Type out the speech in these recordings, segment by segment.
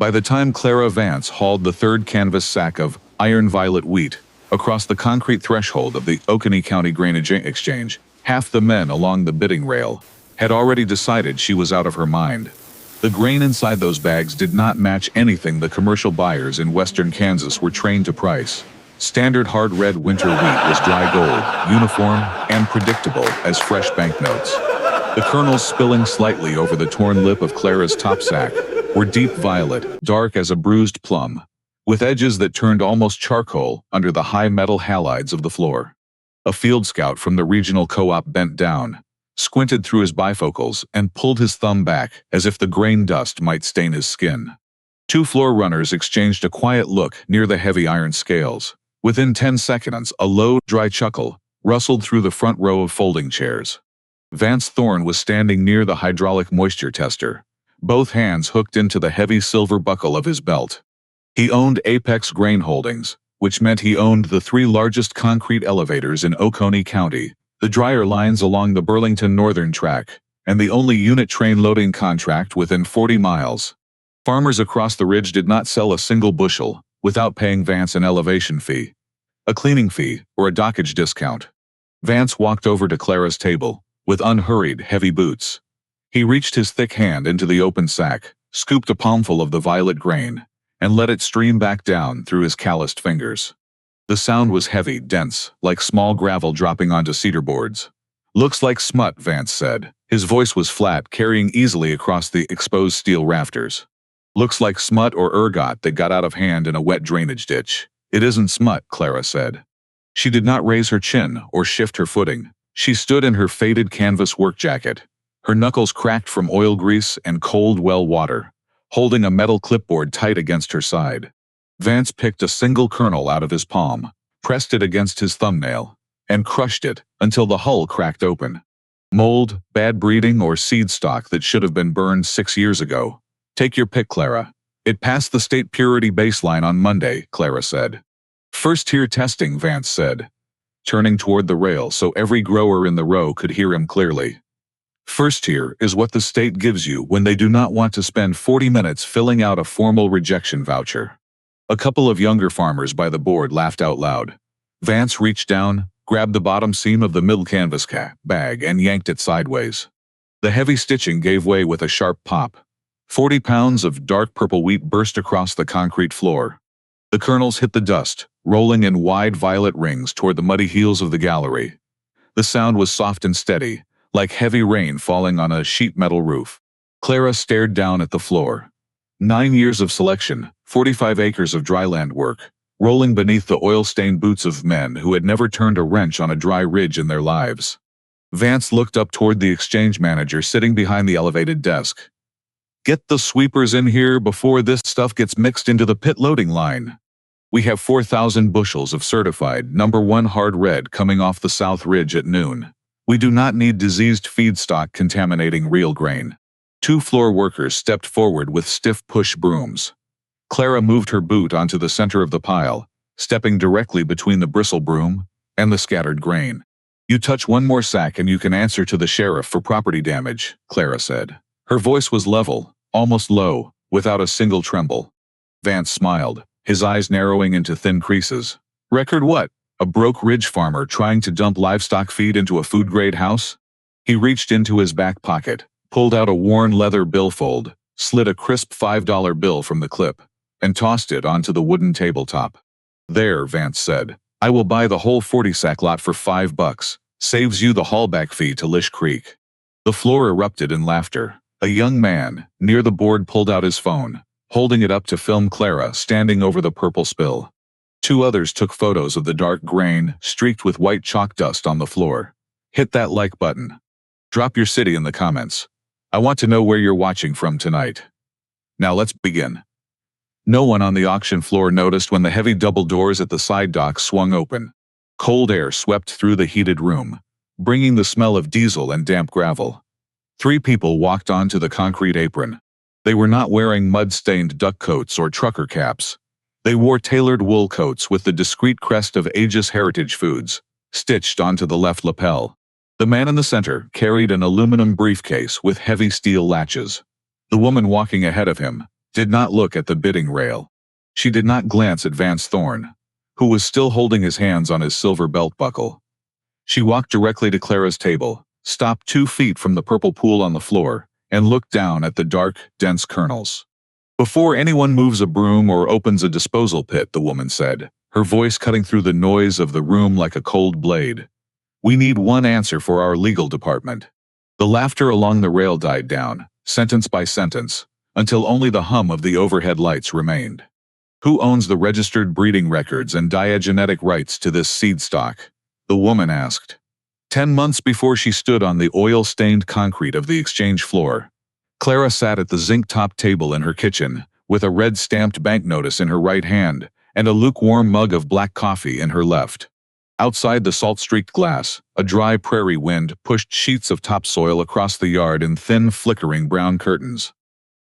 By the time Clara Vance hauled the third canvas sack of iron violet wheat across the concrete threshold of the Oconee County Grain Exchange, half the men along the bidding rail had already decided she was out of her mind. The grain inside those bags did not match anything the commercial buyers in western Kansas were trained to price. Standard hard red winter wheat was dry gold, uniform, and predictable as fresh banknotes. The kernels spilling slightly over the torn lip of Clara's top sack were deep violet, dark as a bruised plum, with edges that turned almost charcoal under the high metal halides of the floor. A field scout from the regional co-op bent down, squinted through his bifocals, and pulled his thumb back as if the grain dust might stain his skin. Two floor runners exchanged a quiet look near the heavy iron scales. Within 10 seconds, a low, dry chuckle rustled through the front row of folding chairs. Vance Thorne was standing near the hydraulic moisture tester, both hands hooked into the heavy silver buckle of his belt. He owned Apex Grain Holdings, which meant he owned the 3 largest concrete elevators in Oconee County, the dryer lines along the Burlington Northern Track, and the only unit train loading contract within 40 miles. Farmers across the ridge did not sell a single bushel without paying Vance an elevation fee, a cleaning fee, or a dockage discount. Vance walked over to Clara's table with unhurried, heavy boots. He reached his thick hand into the open sack, scooped a palmful of the violet grain, and let it stream back down through his calloused fingers. The sound was heavy, dense, like small gravel dropping onto cedar boards. "Looks like smut," Vance said. His voice was flat, carrying easily across the exposed steel rafters. "Looks like smut or ergot that got out of hand in a wet drainage ditch." "It isn't smut," Clara said. She did not raise her chin or shift her footing. She stood in her faded canvas work jacket, her knuckles cracked from oil grease and cold well water, holding a metal clipboard tight against her side. Vance picked a single kernel out of his palm, pressed it against his thumbnail, and crushed it until the hull cracked open. Mold, bad breeding, or seed stock that should have been burned 6 years ago. "Take your pick, Clara. It passed the state purity baseline on Monday," Clara said. "First-tier testing," Vance said, turning toward the rail so every grower in the row could hear him clearly. "First tier is what the state gives you when they do not want to spend 40 minutes filling out a formal rejection voucher." A couple of younger farmers by the board laughed out loud. Vance reached down, grabbed the bottom seam of the middle canvas bag, and yanked it sideways. The heavy stitching gave way with a sharp pop. 40 pounds of dark purple wheat burst across the concrete floor. The kernels hit the dust, rolling in wide violet rings toward the muddy heels of the gallery. The sound was soft and steady, like heavy rain falling on a sheet metal roof. Clara stared down at the floor. 9 years of selection, 45 acres of dryland work, rolling beneath the oil-stained boots of men who had never turned a wrench on a dry ridge in their lives. Vance looked up toward the exchange manager sitting behind the elevated desk. "Get the sweepers in here before this stuff gets mixed into the pit loading line. We have 4,000 bushels of certified #1 hard red coming off the South Ridge at noon. We do not need diseased feedstock contaminating real grain." 2 floor workers stepped forward with stiff push brooms. Clara moved her boot onto the center of the pile, stepping directly between the bristle broom and the scattered grain. "You touch one more sack and you can answer to the sheriff for property damage," Clara said. Her voice was level, almost low, without a single tremble. Vance smiled, his eyes narrowing into thin creases. "Record what? A broke ridge farmer trying to dump livestock feed into a food-grade house?" He reached into his back pocket, pulled out a worn leather billfold, slid a crisp $5 bill from the clip, and tossed it onto the wooden tabletop. "There," Vance said. "I will buy the whole 40-sack lot for $5. Saves you the haulback fee to Lish Creek." The floor erupted in laughter. A young man, near the board, pulled out his phone, holding it up to film Clara standing over the purple spill. 2 others took photos of the dark grain, streaked with white chalk dust on the floor. Hit that like button. Drop your city in the comments. I want to know where you're watching from tonight. Now let's begin. No one on the auction floor noticed when the heavy double doors at the side dock swung open. Cold air swept through the heated room, bringing the smell of diesel and damp gravel. 3 people walked onto the concrete apron. They were not wearing mud-stained duck coats or trucker caps. They wore tailored wool coats with the discreet crest of Aegis Heritage Foods stitched onto the left lapel. The man in the center carried an aluminum briefcase with heavy steel latches. The woman walking ahead of him, did not look at the bidding rail. She did not glance at Vance Thorne, who was still holding his hands on his silver belt buckle. She walked directly to Clara's table, stopped 2 feet from the purple pool on the floor, and looked down at the dark, dense kernels. "Before anyone moves a broom or opens a disposal pit," the woman said, her voice cutting through the noise of the room like a cold blade, "we need one answer for our legal department." The laughter along the rail died down, sentence by sentence, until only the hum of the overhead lights remained. "Who owns the registered breeding records and diagenetic rights to this seed stock?" the woman asked. 10 months before she stood on the oil-stained concrete of the exchange floor, Clara sat at the zinc-topped table in her kitchen, with a red-stamped bank notice in her right hand and a lukewarm mug of black coffee in her left. Outside the salt-streaked glass, a dry prairie wind pushed sheets of topsoil across the yard in thin, flickering brown curtains.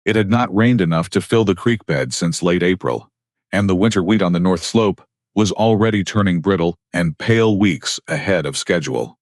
It had not rained enough to fill the creek bed since late April, and the winter wheat on the north slope was already turning brittle and pale weeks ahead of schedule.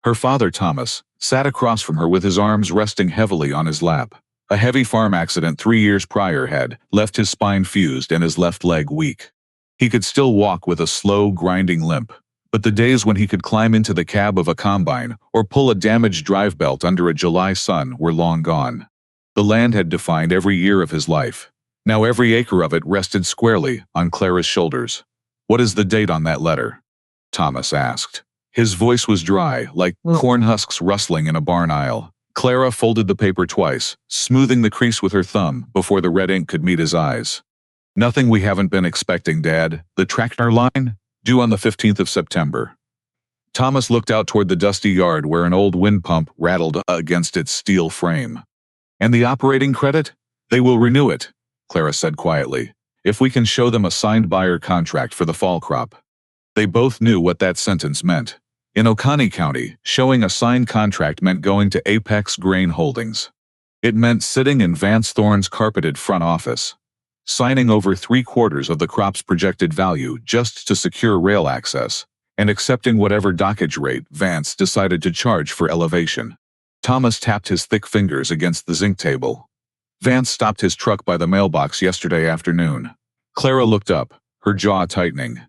Her father, Thomas, sat across from her with his arms resting heavily on his lap. A heavy farm accident 3 years prior had left his spine fused and his left leg weak. He could still walk with a slow, grinding limp, but the days when he could climb into the cab of a combine or pull a damaged drive belt under a July sun were long gone. The land had defined every year of his life. Now every acre of it rested squarely on Clara's shoulders. "What is the date on that letter?" Thomas asked. His voice was dry, like corn husks rustling in a barn aisle. Clara folded the paper twice, smoothing the crease with her thumb before the red ink could meet his eyes. "Nothing we haven't been expecting, Dad. The tractor line? Due on the 15th of September. Thomas looked out toward the dusty yard where an old wind pump rattled against its steel frame. "And the operating credit? They will renew it," Clara said quietly, "if we can show them a signed buyer contract for the fall crop." They both knew what that sentence meant. In Oconee County, showing a signed contract meant going to Apex Grain Holdings. It meant sitting in Vance Thorne's carpeted front office, signing over 3/4 of the crop's projected value just to secure rail access, and accepting whatever dockage rate Vance decided to charge for elevation. Thomas tapped his thick fingers against the zinc table. "Vance stopped his truck by the mailbox yesterday afternoon." Clara looked up, her jaw tightening.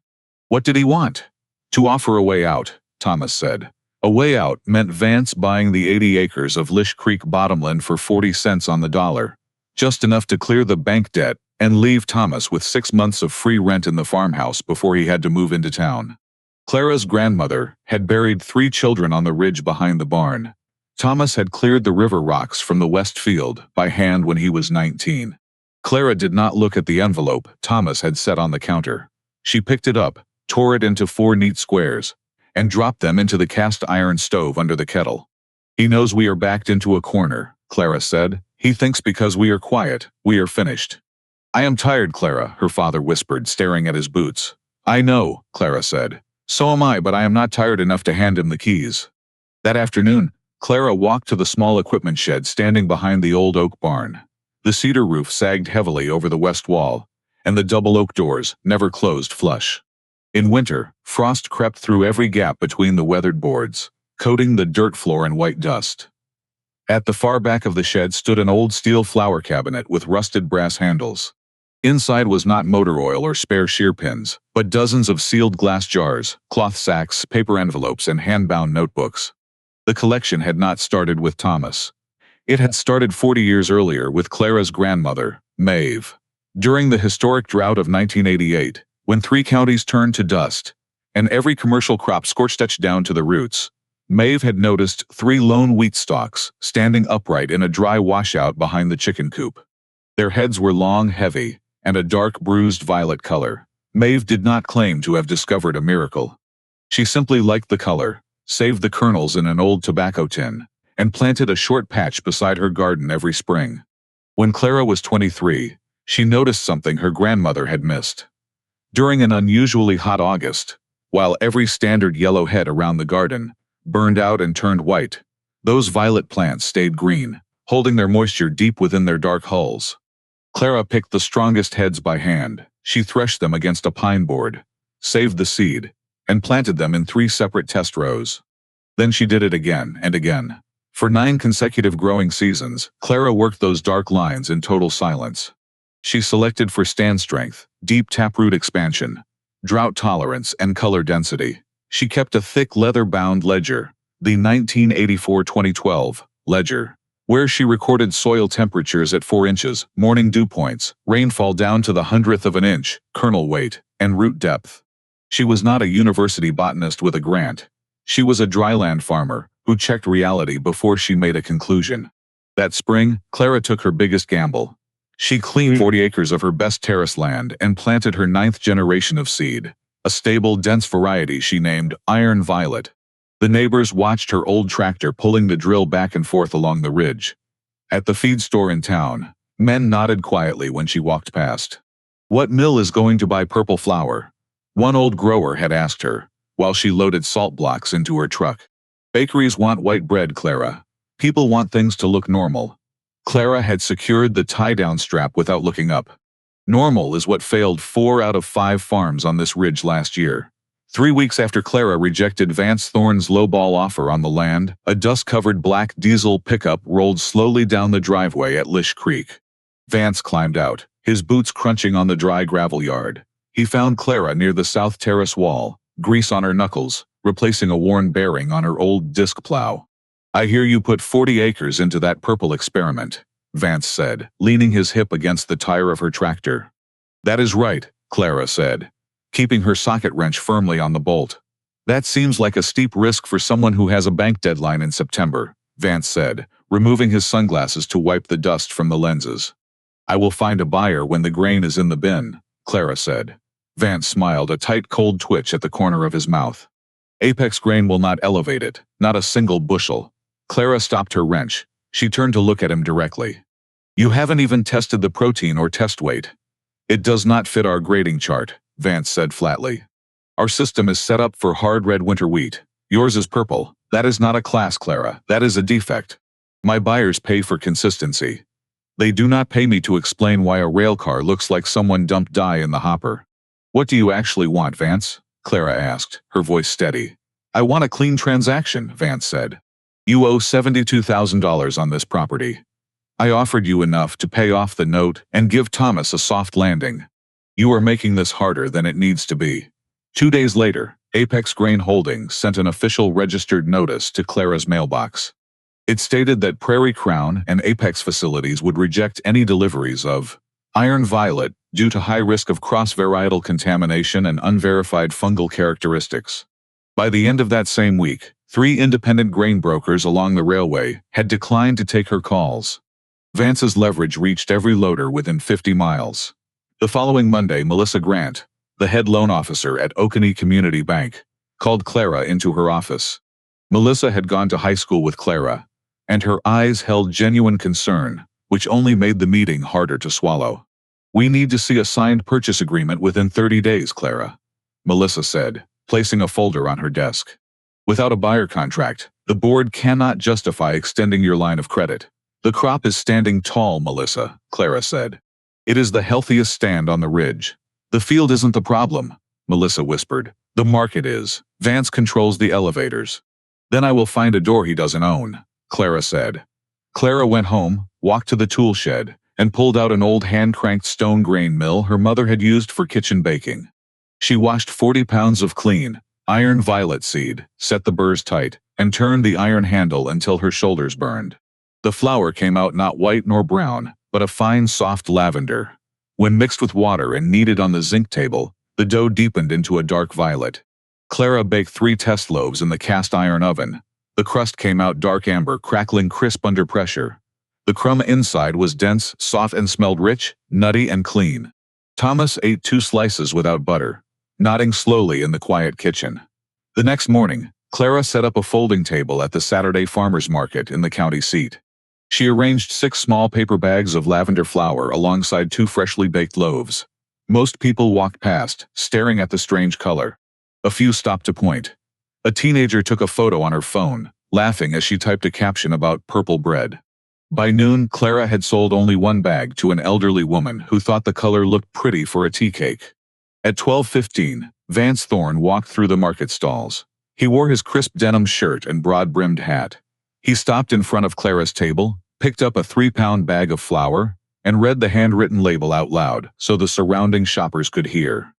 "What did he want?" "To offer a way out," Thomas said. A way out meant Vance buying the 80 acres of Lish Creek bottomland for 40 cents on the dollar, just enough to clear the bank debt and leave Thomas with 6 months of free rent in the farmhouse before he had to move into town. Clara's grandmother had buried 3 children on the ridge behind the barn. Thomas had cleared the river rocks from the west field by hand when he was 19. Clara did not look at the envelope Thomas had set on the counter. She picked it up, tore it into 4 neat squares, and dropped them into the cast iron stove under the kettle. "He knows we are backed into a corner," Clara said. "He thinks because we are quiet, we are finished." "I am tired, Clara," her father whispered, staring at his boots. "I know," Clara said. "So am I, but I am not tired enough to hand him the keys." That afternoon, Clara walked to the small equipment shed standing behind the old oak barn. The cedar roof sagged heavily over the west wall, and the double oak doors never closed flush. In winter, frost crept through every gap between the weathered boards, coating the dirt floor in white dust. At the far back of the shed stood an old steel flower cabinet with rusted brass handles. Inside was not motor oil or spare shear pins, but dozens of sealed glass jars, cloth sacks, paper envelopes, and hand-bound notebooks. The collection had not started with Thomas. It had started 40 years earlier with Clara's grandmother, Maeve. During the historic drought of 1988, when 3 counties turned to dust, and every commercial crop scorched down to the roots, Maeve had noticed 3 lone wheat stalks standing upright in a dry washout behind the chicken coop. Their heads were long, heavy, and a dark bruised violet color. Maeve did not claim to have discovered a miracle. She simply liked the color, saved the kernels in an old tobacco tin, and planted a short patch beside her garden every spring. When Clara was 23, she noticed something her grandmother had missed. During an unusually hot August, while every standard yellow head around the garden burned out and turned white, those violet plants stayed green, holding their moisture deep within their dark hulls. Clara picked the strongest heads by hand. She threshed them against a pine board, saved the seed, and planted them in 3 separate test rows. Then she did it again and again. For 9 consecutive growing seasons, Clara worked those dark lines in total silence. She selected for stand strength, deep taproot expansion, drought tolerance, and color density. She kept a thick leather-bound ledger, the 1984-2012 ledger, where she recorded soil temperatures at 4 inches, morning dew points, rainfall down to the hundredth of an inch, kernel weight, and root depth. She was not a university botanist with a grant. She was a dryland farmer who checked reality before she made a conclusion. That spring, Clara took her biggest gamble. She cleaned 40 acres of her best terrace land and planted her 9th generation of seed, a stable, dense variety she named Iron Violet. The neighbors watched her old tractor pulling the drill back and forth along the ridge. At the feed store in town, men nodded quietly when she walked past. "What mill is going to buy purple flour?" one old grower had asked her, while she loaded salt blocks into her truck. "Bakeries want white bread, Clara. People want things to look normal." Clara had secured the tie-down strap without looking up. Normal is what failed 4 out of 5 farms on this ridge last year. 3 weeks after Clara rejected Vance Thorne's lowball offer on the land, a dust-covered black diesel pickup rolled slowly down the driveway at Lish Creek. Vance climbed out, his boots crunching on the dry gravel yard. He found Clara near the south terrace wall, grease on her knuckles, replacing a worn bearing on her old disc plow. "I hear you put 40 acres into that purple experiment," Vance said, leaning his hip against the tire of her tractor. "That is right," Clara said, keeping her socket wrench firmly on the bolt. "That seems like a steep risk for someone who has a bank deadline in September," Vance said, removing his sunglasses to wipe the dust from the lenses. "I will find a buyer when the grain is in the bin," Clara said. Vance smiled, a tight cold twitch at the corner of his mouth. "Apex Grain will not elevate it, not a single bushel." Clara stopped her wrench. She turned to look at him directly. "You haven't even tested the protein or test weight." "It does not fit our grading chart," Vance said flatly. "Our system is set up for hard red winter wheat. Yours is purple. That is not a class, Clara. That is a defect. My buyers pay for consistency. They do not pay me to explain why a railcar looks like someone dumped dye in the hopper." "What do you actually want, Vance?" Clara asked, her voice steady. "I want a clean transaction," Vance said. "You owe $72,000 on this property. I offered you enough to pay off the note and give Thomas a soft landing. You are making this harder than it needs to be." 2 days later, Apex Grain Holdings sent an official registered notice to Clara's mailbox. It stated that Prairie Crown and Apex facilities would reject any deliveries of Iron Violet due to high risk of cross-varietal contamination and unverified fungal characteristics. By the end of that same week, 3 independent grain brokers along the railway had declined to take her calls. Vance's leverage reached every loader within 50 miles. The following Monday, Melissa Grant, the head loan officer at Oconee Community Bank, called Clara into her office. Melissa had gone to high school with Clara, and her eyes held genuine concern, which only made the meeting harder to swallow. "We need to see a signed purchase agreement within 30 days, Clara," Melissa said, placing a folder on her desk. "Without a buyer contract, the board cannot justify extending your line of credit." "The crop is standing tall, Melissa," Clara said. "It is the healthiest stand on the ridge." "The field isn't the problem," Melissa whispered. "The market is. Vance controls the elevators." "Then I will find a door he doesn't own," Clara said. Clara went home, walked to the tool shed, and pulled out an old hand-cranked stone grain mill her mother had used for kitchen baking. She washed 40 pounds of clean, Iron Violet seed, set the burrs tight, and turned the iron handle until her shoulders burned. The flour came out not white nor brown, but a fine, soft lavender. When mixed with water and kneaded on the zinc table, the dough deepened into a dark violet. Clara baked 3 test loaves in the cast-iron oven. The crust came out dark amber, crackling crisp under pressure. The crumb inside was dense, soft, and smelled rich, nutty, and clean. Thomas ate 2 slices without butter, nodding slowly in the quiet kitchen. The next morning, Clara set up a folding table at the Saturday farmers market in the county seat. She arranged 6 small paper bags of lavender flour alongside 2 freshly baked loaves. Most people walked past, staring at the strange color. A few stopped to point. A teenager took a photo on her phone, laughing as she typed a caption about purple bread. By noon, Clara had sold only 1 bag to an elderly woman who thought the color looked pretty for a tea cake. At 12:15, Vance Thorne walked through the market stalls. He wore his crisp denim shirt and broad-brimmed hat. He stopped in front of Clara's table, picked up a 3-pound bag of flour, and read the handwritten label out loud so the surrounding shoppers could hear.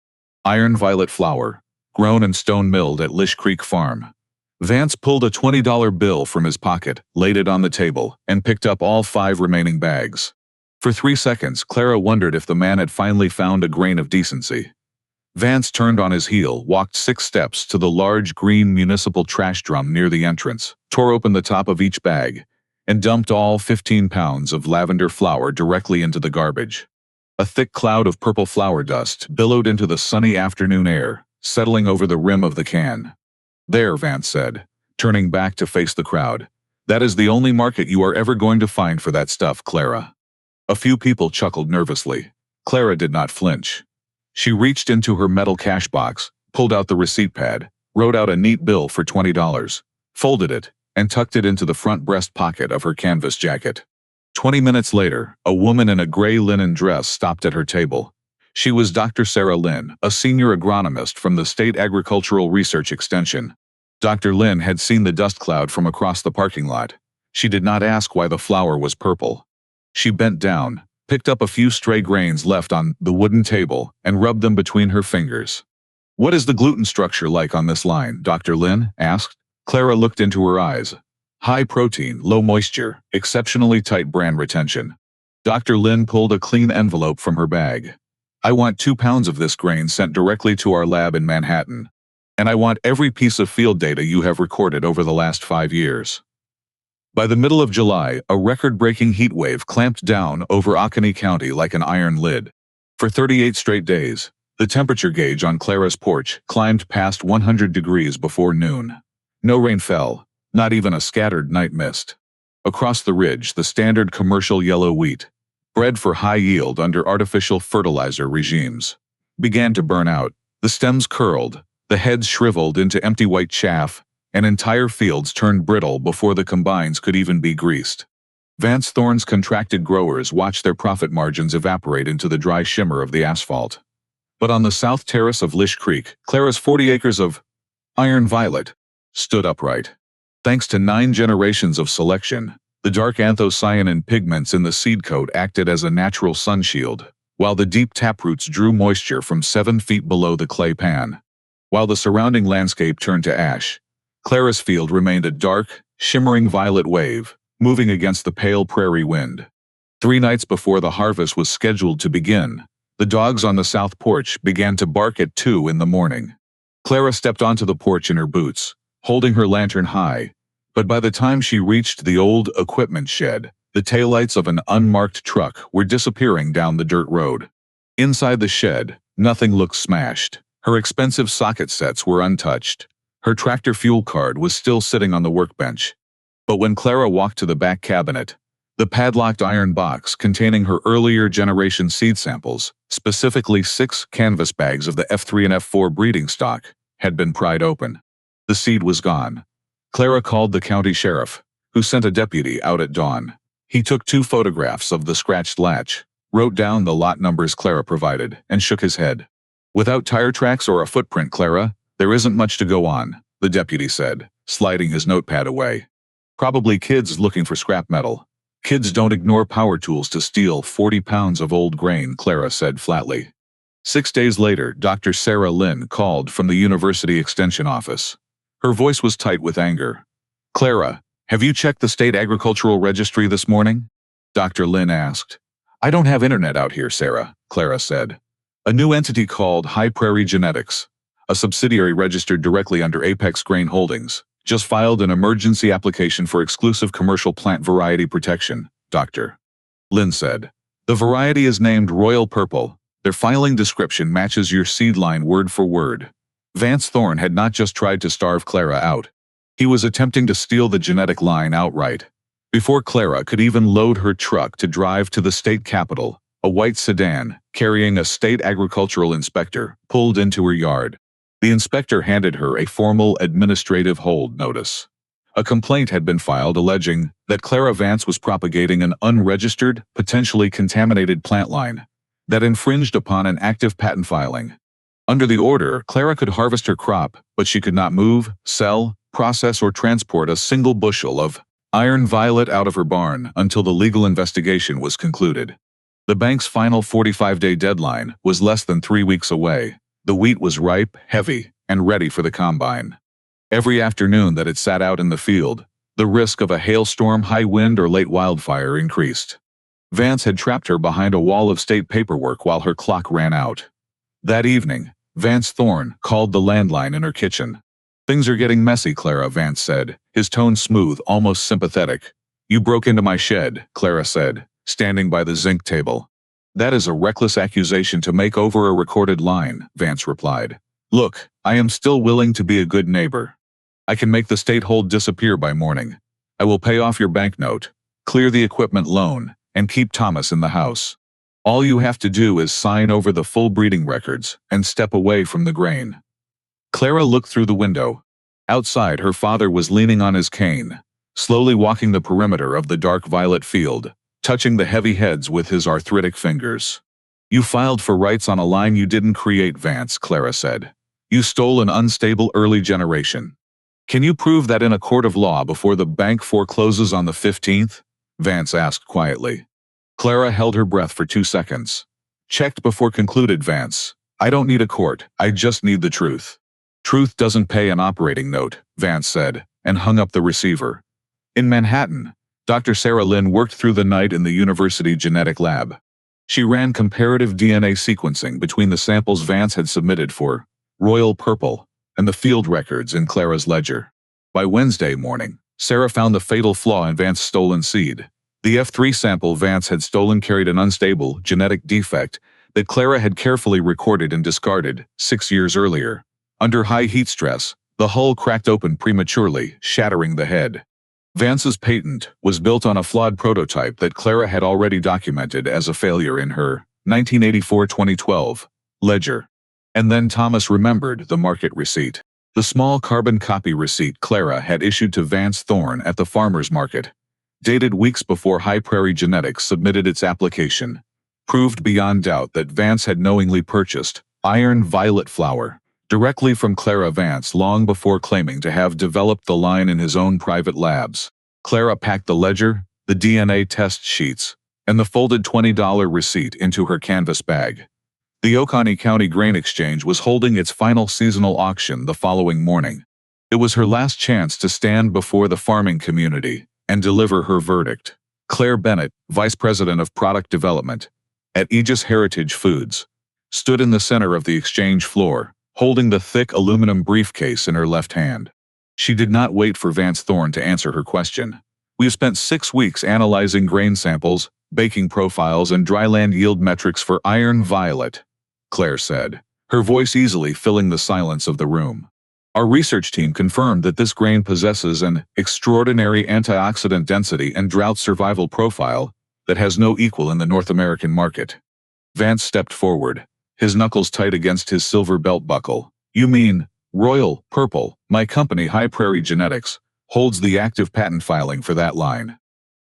Iron Violet flour, grown and stone-milled at Lish Creek Farm. Vance pulled a $20 bill from his pocket, laid it on the table, and picked up all 5 remaining bags. For 3 seconds, Clara wondered if the man had finally found a grain of decency. Vance turned on his heel, walked 6 steps to the large green municipal trash drum near the entrance, tore open the top of each bag, and dumped all 15 pounds of lavender flour directly into the garbage. A thick cloud of purple flour dust billowed into the sunny afternoon air, settling over the rim of the can. "There," Vance said, turning back to face the crowd. "That is the only market you are ever going to find for that stuff, Clara." A few people chuckled nervously. Clara did not flinch. She reached into her metal cash box, pulled out the receipt pad, wrote out a neat bill for $20, folded it, and tucked it into the front breast pocket of her canvas jacket. 20 minutes later, a woman in a gray linen dress stopped at her table. She was Dr. Sarah Lynn, a senior agronomist from the State Agricultural Research Extension. Dr. Lynn had seen the dust cloud from across the parking lot. She did not ask why the flour was purple. She bent down, picked up a few stray grains left on the wooden table, and rubbed them between her fingers. "What is the gluten structure like on this line?" Dr. Lynn asked. Clara looked into her eyes. "High protein, low moisture, exceptionally tight bran retention." Dr. Lynn pulled a clean envelope from her bag. "I want 2 pounds of this grain sent directly to our lab in Manhattan. And I want every piece of field data you have recorded over the last 5 years." By the middle of July, a record-breaking heat wave clamped down over Oconee County like an iron lid. For 38 straight days, the temperature gauge on Clara's porch climbed past 100 degrees before noon. No rain fell, not even a scattered night mist. Across the ridge, the standard commercial yellow wheat, bred for high yield under artificial fertilizer regimes, began to burn out. The stems curled, the heads shriveled into empty white chaff, and entire fields turned brittle before the combines could even be greased. Vance Thorne's contracted growers watched their profit margins evaporate into the dry shimmer of the asphalt. But on the south terrace of Lish Creek, Clara's 40 acres of Iron Violet stood upright. Thanks to 9 generations of selection, the dark anthocyanin pigments in the seed coat acted as a natural sun shield, while the deep taproots drew moisture from 7 feet below the clay pan. While the surrounding landscape turned to ash, Clara's field remained a dark, shimmering violet wave, moving against the pale prairie wind. 3 nights before the harvest was scheduled to begin, the dogs on the south porch began to bark at 2 in the morning. Clara stepped onto the porch in her boots, holding her lantern high, but by the time she reached the old equipment shed, the taillights of an unmarked truck were disappearing down the dirt road. Inside the shed, nothing looked smashed. Her expensive socket sets were untouched. Her tractor fuel card was still sitting on the workbench. But when Clara walked to the back cabinet, the padlocked iron box containing her earlier generation seed samples, specifically 6 canvas bags of the F3 and F4 breeding stock, had been pried open. The seed was gone. Clara called the county sheriff, who sent a deputy out at dawn. He took 2 photographs of the scratched latch, wrote down the lot numbers Clara provided, and shook his head. "Without tire tracks or a footprint, Clara, there isn't much to go on," the deputy said, sliding his notepad away. "Probably kids looking for scrap metal." "Kids don't ignore power tools to steal 40 pounds of old grain," Clara said flatly. 6 days later, Dr. Sarah Lynn called from the University Extension office. Her voice was tight with anger. "Clara, have you checked the state agricultural registry this morning?" Dr. Lynn asked. "I don't have internet out here, Sarah," Clara said. "A new entity called High Prairie Genetics, a subsidiary registered directly under Apex Grain Holdings, just filed an emergency application for exclusive commercial plant variety protection," Dr. Lynn said. "The variety is named Royal Purple. Their filing description matches your seed line word for word." Vance Thorne had not just tried to starve Clara out. He was attempting to steal the genetic line outright. Before Clara could even load her truck to drive to the state capitol, a white sedan, carrying a state agricultural inspector, pulled into her yard. The inspector handed her a formal administrative hold notice. A complaint had been filed alleging that Clara Vance was propagating an unregistered, potentially contaminated plant line that infringed upon an active patent filing. Under the order, Clara could harvest her crop, but she could not move, sell, process, or transport a single bushel of Iron Violet out of her barn until the legal investigation was concluded. The bank's final 45-day deadline was less than 3 weeks away. The wheat was ripe, heavy, and ready for the combine. Every afternoon that it sat out in the field, the risk of a hailstorm, high wind, or late wildfire increased. Vance had trapped her behind a wall of state paperwork while her clock ran out. That evening, Vance Thorne called the landline in her kitchen. "Things are getting messy," Clara Vance said, his tone smooth, almost sympathetic. "You broke into my shed," Clara said, standing by the zinc table. "That is a reckless accusation to make over a recorded line," Vance replied. "Look, I am still willing to be a good neighbor. I can make the state hold disappear by morning. I will pay off your banknote, clear the equipment loan, and keep Thomas in the house. All you have to do is sign over the full breeding records and step away from the grain." Clara looked through the window. Outside, her father was leaning on his cane, slowly walking the perimeter of the dark violet field, touching the heavy heads with his arthritic fingers. "You filed for rights on a line you didn't create, Vance," Clara said. "You stole an unstable early generation. Can you prove that in a court of law before the bank forecloses on the 15th? Vance asked quietly. Clara held her breath for 2 seconds. "Checked before," concluded Vance. "I don't need a court, I just need the truth." "Truth doesn't pay an operating note," Vance said, and hung up the receiver. In Manhattan, Dr. Sarah Lynn worked through the night in the university genetic lab. She ran comparative DNA sequencing between the samples Vance had submitted for Royal Purple and the field records in Clara's ledger. By Wednesday morning, Sarah found the fatal flaw in Vance's stolen seed. The F3 sample Vance had stolen carried an unstable genetic defect that Clara had carefully recorded and discarded 6 years earlier. Under high heat stress, the hull cracked open prematurely, shattering the head. Vance's patent was built on a flawed prototype that Clara had already documented as a failure in her 1984-2012 ledger. And then Thomas remembered the market receipt. The small carbon copy receipt Clara had issued to Vance Thorne at the farmer's market, dated weeks before High Prairie Genetics submitted its application, proved beyond doubt that Vance had knowingly purchased iron violet flower directly from Clara Vance long before claiming to have developed the line in his own private labs. Clara packed the ledger, the DNA test sheets, and the folded $20 receipt into her canvas bag. The Oconee County Grain Exchange was holding its final seasonal auction the following morning. It was her last chance to stand before the farming community and deliver her verdict. Claire Bennett, Vice President of Product Development at Aegis Heritage Foods, stood in the center of the exchange floor, holding the thick aluminum briefcase in her left hand. She did not wait for Vance Thorne to answer her question. "We've spent 6 weeks analyzing grain samples, baking profiles, and dryland yield metrics for iron violet," Claire said, her voice easily filling the silence of the room. "Our research team confirmed that this grain possesses an extraordinary antioxidant density and drought survival profile that has no equal in the North American market." Vance stepped forward, his knuckles tight against his silver belt buckle. "You mean Royal Purple? My company, High Prairie Genetics, holds the active patent filing for that line."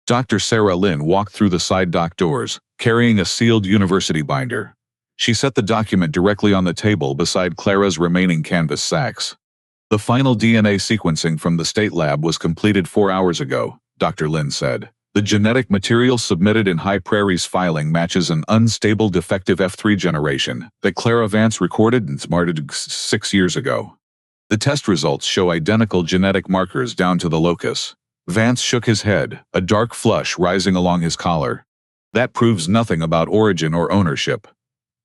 Dr. Sarah Lynn walked through the side dock doors, carrying a sealed university binder. She set the document directly on the table beside Clara's remaining canvas sacks. "The final DNA sequencing from the state lab was completed 4 hours ago," Dr. Lynn said. "The genetic material submitted in High Prairie's filing matches an unstable defective F3 generation that Clara Vance recorded and smarted 6 years ago. The test results show identical genetic markers down to the locus." Vance shook his head, a dark flush rising along his collar. "That proves nothing about origin or ownership."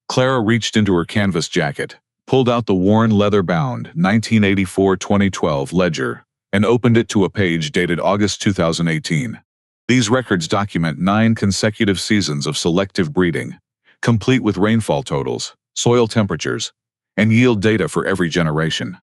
Clara reached into her canvas jacket, pulled out the worn leather-bound 1984-2012 ledger, and opened it to a page dated August 2018. These records document 9 consecutive seasons of selective breeding, complete with rainfall totals, soil temperatures, and yield data for every generation.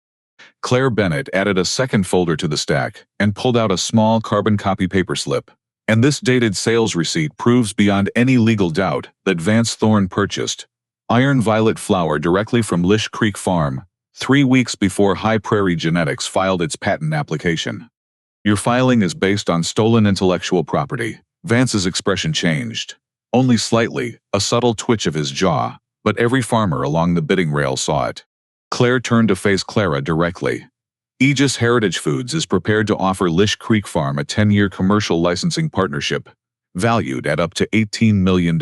Claire Bennett added a second folder to the stack and pulled out a small carbon copy paperslip. "And this dated sales receipt proves beyond any legal doubt that Vance Thorne purchased iron violet flower directly from Lish Creek Farm 3 weeks before High Prairie Genetics filed its patent application. Your filing is based on stolen intellectual property." Vance's expression changed. Only slightly, a subtle twitch of his jaw, but every farmer along the bidding rail saw it. Claire turned to face Clara directly. "Aegis Heritage Foods is prepared to offer Lish Creek Farm a 10-year commercial licensing partnership, valued at up to $18 million.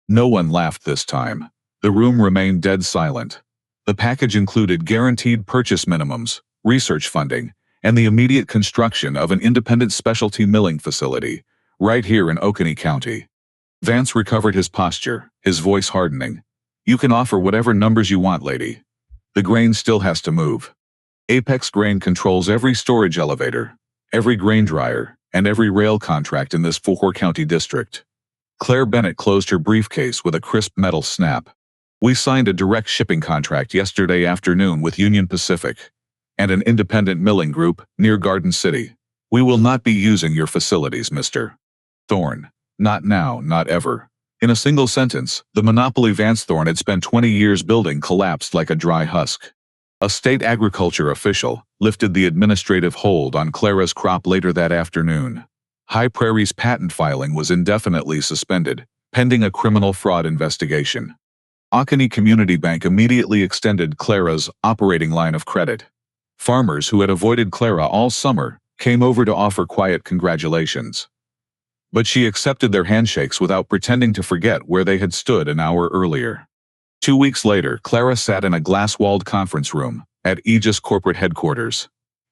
No one laughed this time. The room remained dead silent. The package included guaranteed purchase minimums, research funding, and the immediate construction of an independent specialty milling facility, right here in Oconee County. Vance recovered his posture, his voice hardening. You can offer whatever numbers you want, lady. The grain still has to move. Apex Grain controls every storage elevator, every grain dryer, and every rail contract in this four-county district. Claire Bennett closed her briefcase with a crisp metal snap. We signed a direct shipping contract yesterday afternoon with Union Pacific and an independent milling group near Garden City. We will not be using your facilities, Mr. Thorne. Not now, not ever. In a single sentence, the monopoly Vance Thorne had spent 20 years building collapsed like a dry husk. A state agriculture official lifted the administrative hold on Clara's crop later that afternoon. High Prairie's patent filing was indefinitely suspended, pending a criminal fraud investigation. Oconee Community Bank immediately extended Clara's operating line of credit. Farmers who had avoided Clara all summer came over to offer quiet congratulations. But she accepted their handshakes without pretending to forget where they had stood an hour earlier. 2 weeks later, Clara sat in a glass-walled conference room at Aegis corporate headquarters.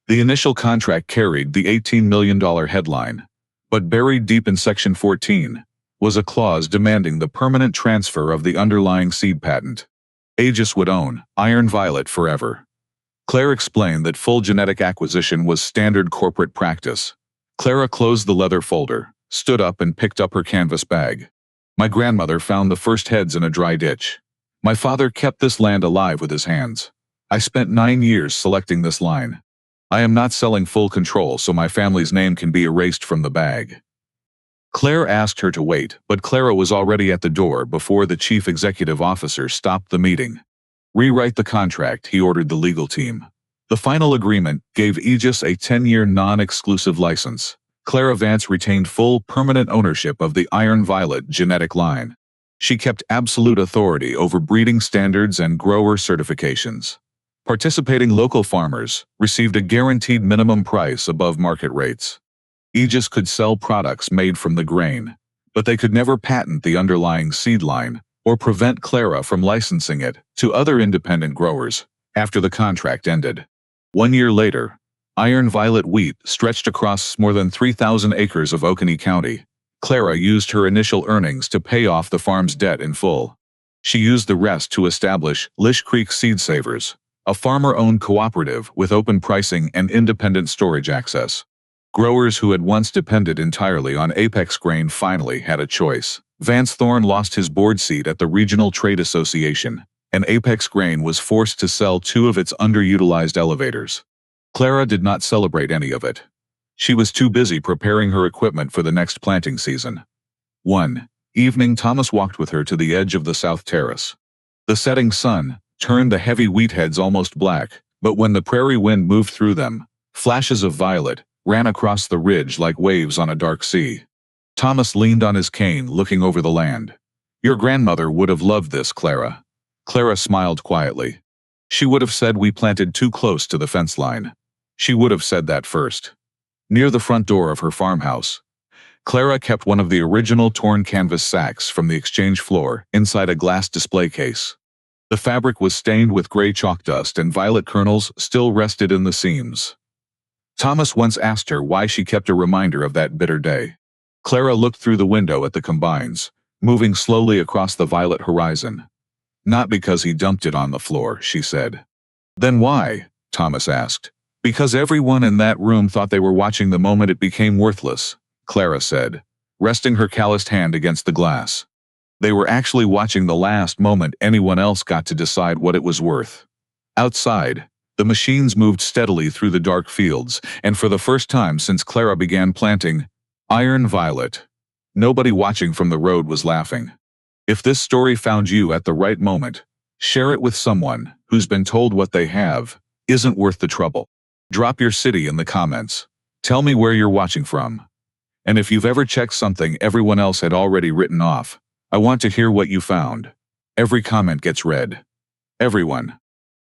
The initial contract carried the $18 million headline, but buried deep in Section 14 was a clause demanding the permanent transfer of the underlying seed patent. Aegis would own Iron Violet forever. Claire explained that full genetic acquisition was standard corporate practice. Clara closed the leather folder, stood up and picked up her canvas bag. My grandmother found the first heads in a dry ditch. My father kept this land alive with his hands. I spent 9 years selecting this line. I am not selling full control so my family's name can be erased from the bag. Claire asked her to wait, but Clara was already at the door before the chief executive officer stopped the meeting. Rewrite the contract, he ordered the legal team. The final agreement gave Aegis a 10-year non-exclusive license. Clara Vance retained full, permanent ownership of the Iron Violet genetic line. She kept absolute authority over breeding standards and grower certifications. Participating local farmers received a guaranteed minimum price above market rates. Aegis could sell products made from the grain, but they could never patent the underlying seed line or prevent Clara from licensing it to other independent growers after the contract ended. 1 year later, Iron Violet wheat stretched across more than 3,000 acres of Oconee County. Clara used her initial earnings to pay off the farm's debt in full. She used the rest to establish Lish Creek Seed Savers, a farmer-owned cooperative with open pricing and independent storage access. Growers who had once depended entirely on Apex Grain finally had a choice. Vance Thorne lost his board seat at the Regional Trade Association, and Apex Grain was forced to sell 2 of its underutilized elevators. Clara did not celebrate any of it. She was too busy preparing her equipment for the next planting season. One evening, Thomas walked with her to the edge of the South Terrace. The setting sun turned the heavy wheat heads almost black, but when the prairie wind moved through them, flashes of violet ran across the ridge like waves on a dark sea. Thomas leaned on his cane, looking over the land. Your grandmother would have loved this, Clara. Clara smiled quietly. She would have said we planted too close to the fence line. She would have said that first. Near the front door of her farmhouse, Clara kept one of the original torn canvas sacks from the exchange floor inside a glass display case. The fabric was stained with gray chalk dust and violet kernels still rested in the seams. Thomas once asked her why she kept a reminder of that bitter day. Clara looked through the window at the combines, moving slowly across the violet horizon. Not because he dumped it on the floor, she said. Then why? Thomas asked. Because everyone in that room thought they were watching the moment it became worthless, Clara said, resting her calloused hand against the glass. They were actually watching the last moment anyone else got to decide what it was worth. Outside, the machines moved steadily through the dark fields, and for the first time since Clara began planting Iron Violet, nobody watching from the road was laughing. If this story found you at the right moment, share it with someone who's been told what they have isn't worth the trouble. Drop your city in the comments. Tell me where you're watching from. And if you've ever checked something everyone else had already written off, I want to hear what you found. Every comment gets read. Everyone.